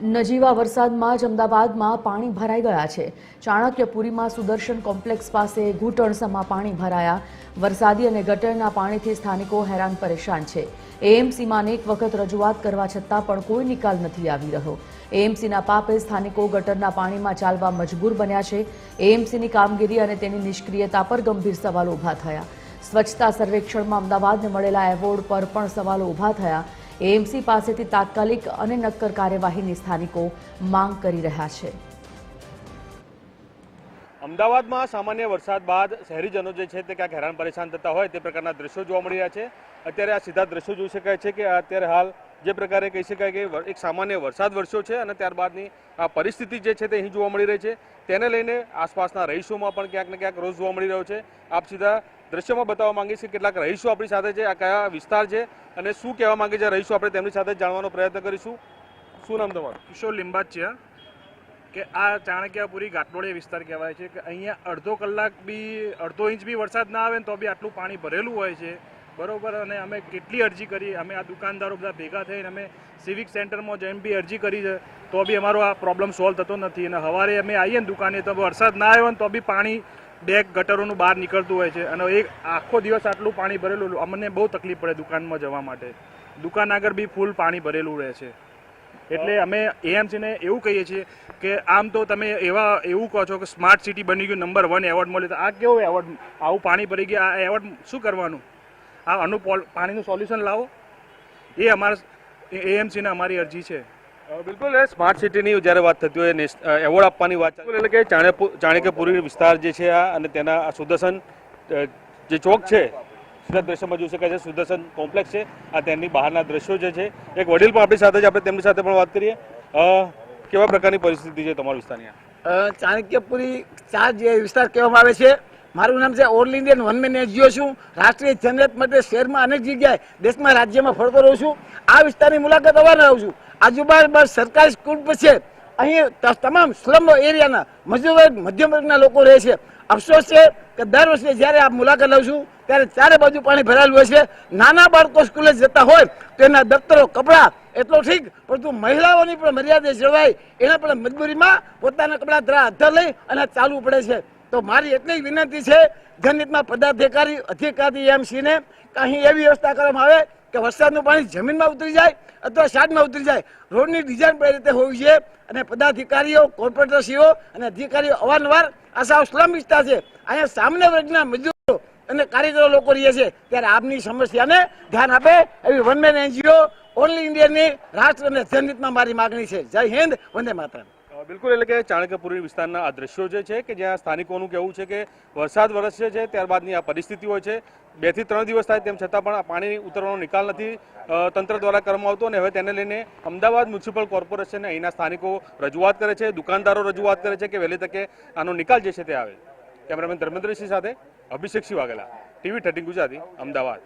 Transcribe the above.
નજીવા વરસાદમાં જ અમદાવાદમાં પાણી ભરાઈ ગયા છે। ચાણક્યપુરીમાં સુદર્શન કોમ્પ્લેક્સ પાસે ઘૂંટણસમાં પાણી ભરાયા। વરસાદી અને ગટરના પાણીથી સ્થાનિકો હેરાન પરેશાન છે। એએમસીમાં અનેક વખત રજૂઆત કરવા છતાં પણ કોઈ નિકાલ નથી આવી રહ્યો। એએમસીના પાપે સ્થાનિકો ગટરના પાણીમાં ચાલવા મજબૂર બન્યા છે। એએમસીની કામગીરી અને તેની નિષ્ક્રિયતા પર ગંભીર સવાલો ઊભા થયા। સ્વચ્છતા સર્વેક્ષણમાં અમદાવાદને મળેલા એવોર્ડ પર પણ સવાલો ઊભા થયા। એએમસી પાસેથી તાત્કાલિક અને નક્કર કાર્યવાહીની સ્થાનિકો માંગ કરી રહ્યા છે। અમદાવાદમાં સામાન્ય વરસાદ બાદ શહેરીજનો જે છે તે ક્યાંક હેરાન પરેશાન થતા હોય તે પ્રકારના દ્રશ્યો જોવા મળી રહ્યા છે। અત્યારે આ સીધા દ્રશ્યો જોઈ શકાય છે કે અત્યારે હાલ જે પ્રકારે કહી શકાય કે એક સામાન્ય વરસાદ વરસ્યો છે અને ત્યારબાદની આ પરિસ્થિતિ જે છે તે અહીં જોવા મળી રહી છે। તેને લઈને આસપાસના રહીશોમાં પણ ક્યાંક ને ક્યાંક રોષ જોવા મળી રહ્યો છે। આપ સીધા દ્રશ્યમાં બતાવવા માંગીએ છીએ કેટલાક રહીશો આપણી સાથે છે। આ કયા વિસ્તાર છે અને શું કહેવા માંગે છે રહીશો, આપણે તેમની સાથે જાણવાનો પ્રયત્ન કરીશું। શું નામ તમારું? કિશોર લિંબાચિયા। કે આ ચાણક્યપુરી ઘાટલોડિયા વિસ્તાર કહેવાય છે કે અહીંયા અડધો ઇંચ બી વરસાદ ના આવે ને તો બી આટલું પાણી ભરેલું હોય છે, બરોબર। અને અમે કેટલી અરજી કરી, અમે આ દુકાનદારો બધા ભેગા થઈને અમે સિવિક સેન્ટરમાં જઈને બી અરજી કરી છે તો બી અમારો આ પ્રોબ્લેમ સોલ્વ થતો નથી। અને સવારે અમે આવીએ ને દુકાને તો વરસાદ ના આવ્યો ને તો બી પાણી બેગ ગટરોનું બહાર નીકળતું હોય છે અને એક આખો દિવસ આટલું પાણી ભરેલું અમને બહુ તકલીફ પડે દુકાનમાં જવા માટે। દુકાન આગળ બી ફૂલ પાણી ભરેલું રહે છે। એટલે અમે એએમસીને એવું કહીએ છીએ કે આમ તો તમે એવું કહો છો કે સ્માર્ટ સિટી બની ગયું, નંબર 1 એવોર્ડ મળ્યો, તો આ કેવો એવોર્ડ? આવું પાણી ભરી ગયા, આ એવોર્ડ શું કરવાનું? આનું પાણીનું સોલ્યુશન લાવો, એ અમારા એએમસીને અમારી અરજી છે। બિલકુલ, સ્માર્ટ સિટીની જ્યારે વાત થતી હોય એવોર્ડ આપવાની વાત, એટલે કે ચાણક્યપુરી વિસ્તાર જે છે આ અને તેના સુદર્શન જે ચોક છે, સીધા દ્રશ્યમાં જોઈ શકાય છે સુદર્શન કોમ્પ્લેક્સ છે, આ તેની બહારના દ્રશ્યો જે છે। એક વડીલ પણ આપણી સાથે છે, આપણે તેમની સાથે પણ વાત કરીએ। કેવા પ્રકારની પરિસ્થિતિ છે તમારા વિસ્તારની? ચાણક્યપુરી 4 જે વિસ્તાર કહેવામાં આવે છે। મારું નામ છે ઓલ ઇન્ડિયન વનમેન એનજીઓ છું। રાષ્ટ્રીય જનરત માટે શહેરમાં અનેક જગ્યાએ દેશમાં રાજ્યમાં ફરતો રહું છું। આ વિસ્તારની મુલાકાત અવારનવાર લઉં છું। આજુબાજુ સરકારી સ્કૂલ છે, અહીં તમામ સ્લમ એરિયાના મજૂર વર્ગ, મધ્યમ વર્ગના લોકો રહે છે। અફસોસ છે કે દર વર્ષે જ્યારે આ મુલાકાત લઉં છું ત્યારે ચારે બાજુ પાણી ભરાયેલું હોય છે। નાના બાળકો સ્કૂલે જતા હોય તો એના દફતરો, કપડાં એટલો ઠીક, પરંતુ મહિલાઓની પણ મર્યાદા જળવાય એના પણ મજબૂરીમાં પોતાના કપડાં હાથર લઈ અને ચાલવું પડે છે। તો મારી એટલી વિનંતી છે જનહિતમાં પદાધિકારી, અધિકારી એએમસીને કે અહીં એવી વ્યવસ્થા કરવામાં આવે કે વરસાદનું પાણી જમીનમાં ઉતરી જાય અથવા શાડમાં ઉતરી જાય। રોડની ડિઝાઇન પણ એ રીતે હોવી જોઈએ અને પદાધિકારીઓ, કોર્પોરેટરશ્રીઓ અને અધિકારીઓ અવારનવાર આ સાવ સ્લમ વિસ્તાર છે, અહીંયા સામાન્ય વર્ગના મજૂરો અને કારીગરો લોકો રહે છે, ત્યારે આપની સમસ્યાને ધ્યાન આપે એવી વનમેન એનજીઓ ઓલ ઇન્ડિયાની રાષ્ટ્ર અને જનહિતમાં મારી માગણી છે। જય હિન્દ, વંદે માતરમ। બિલકુલ, એટલે કે ચાણક્યપુરી વિસ્તારના આ દ્રશ્યો જે છે કે જ્યાં સ્થાનિકોનું કહેવું છે કે વરસાદ વરસે છે ત્યારબાદની આ પરિસ્થિતિ હોય છે। 2 થી 3 દિવસ થાય તેમ છતાં પણ આ પાણી ઉતરવાનો નિકાલ નથી તંત્ર દ્વારા કરવામાં આવતો અને હવે તેને લઈને અમદાવાદ મ્યુનિસિપલ કોર્પોરેશનને અહીંના સ્થાનિકો રજૂઆત કરે છે, દુકાનદારો રજૂઆત કરે છે કે વહેલી તકે આનો નિકાલ જે છે તે આવે। કેમેરામેન ધર્મેન્દ્રસિંહ સાથે અભિષેક સિંહ વાઘેલા, TV 13 ગુજરાતી, અમદાવાદ।